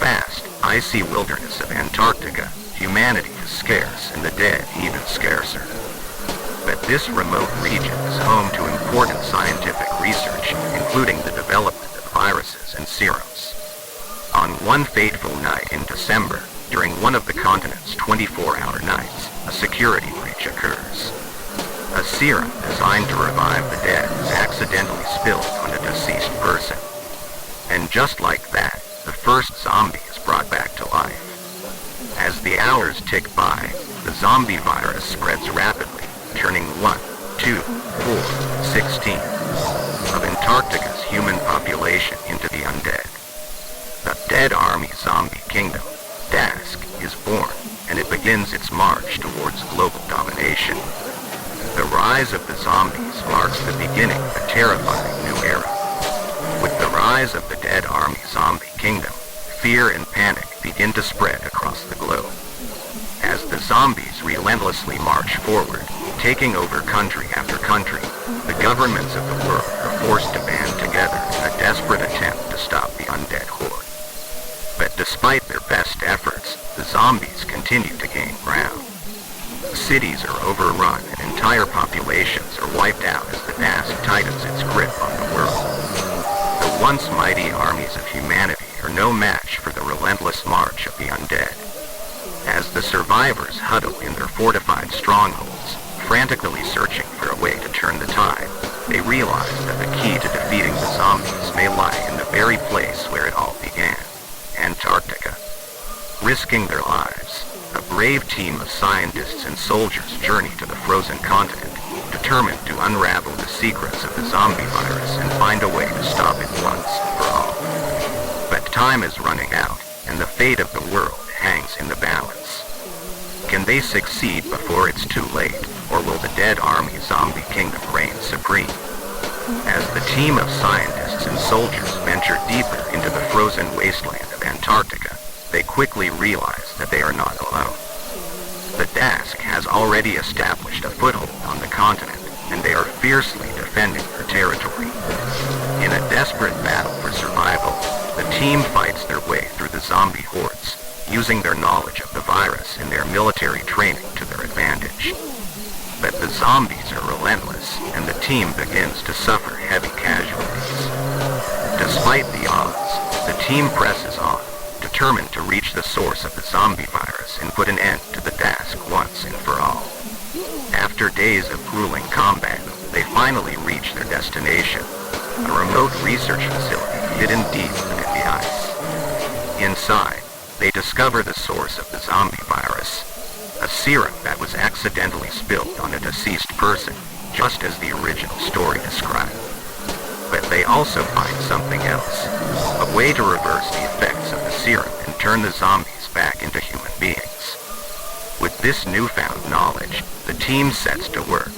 vast, icy wilderness of Antarctica, humanity is scarce and the dead even scarcer. But this remote region is home to important scientific research, including the development of viruses and serums. On one fateful night in December, during one of the continent's 24-hour nights, a security breach occurs. A serum designed to revive the dead is accidentally spilled on a deceased person. And just like that, the first zombie is brought back to life. As the hours tick by, the zombie virus spreads rapidly, turning 1, 2, 4, 16 of Antarctica's human population into the undead. The Dead Army Zombie Kingdom, DASK, is born, and it begins its march towards global domination. The rise of the zombies marks the beginning of a terrifying new era. With the rise of the Dead Army Zombie Kingdom, fear and panic begin to spread across the globe. As the zombies relentlessly march forward, taking over country after country, the governments of the world are forced to band together in a desperate attempt to stop the undead horde. But despite their best efforts, the zombies continue to gain ground. Cities are overrun and entire populations are wiped out as the DASK tightens its grip on the world. The once mighty armies of humanity are no match for the relentless march of the undead. As the survivors huddle in their fortified strongholds, frantically searching for a way to turn the tide, they realize that the key to defeating the zombies may lie in the very place where it all began, Antarctica. Risking their lives, a brave team of scientists and soldiers journey to the frozen continent, determined to unravel the secrets of the zombie virus and find a way to stop it once and for all. But time is running out, and the fate of the world hangs in the balance. Can they succeed before it's too late, or will the Dead Army Zombie Kingdom reign supreme? As the team of scientists and soldiers venture deeper into the frozen wasteland of Antarctica, they quickly realize that they are not alone. The DASK has already established a foothold on the continent, and they are fiercely defending their territory. In a desperate battle for survival, the team fights their way through the zombie hordes, using their knowledge of the virus and their military training to their advantage. But the zombies are relentless, and the team begins to suffer heavy casualties. Despite the odds, the team presses on, determined to reach the source of the zombie virus and put an end to the DASK once and for all. After days of grueling combat, they finally reach their destination, a remote research facility hidden deep within the ice. Inside, they discover the source of the zombie virus, a serum that was accidentally spilled on a deceased person, just as the original story described. But they also find something else, a way to reverse the effects of the serum and turn the zombies back into human beings. With this newfound knowledge, the team sets to work,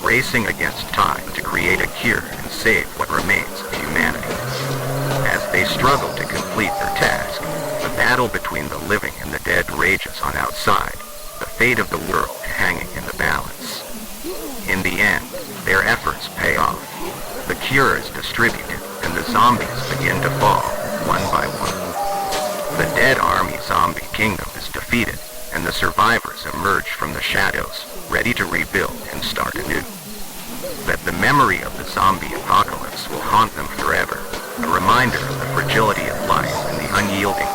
racing against time to create a cure and save what remains of humanity. As they struggle to complete their task, the battle between the living and the dead rages on outside, the fate of the world hanging in the balance. In the end, their efforts pay off. The cure is distributed, and the zombies begin to fall, one by one. The Dead Army Zombie Kingdom is defeated, and the survivors emerge from the shadows, ready to rebuild and start anew. But the memory of the zombie apocalypse will haunt them forever, a reminder of the fragility of life and the unyielding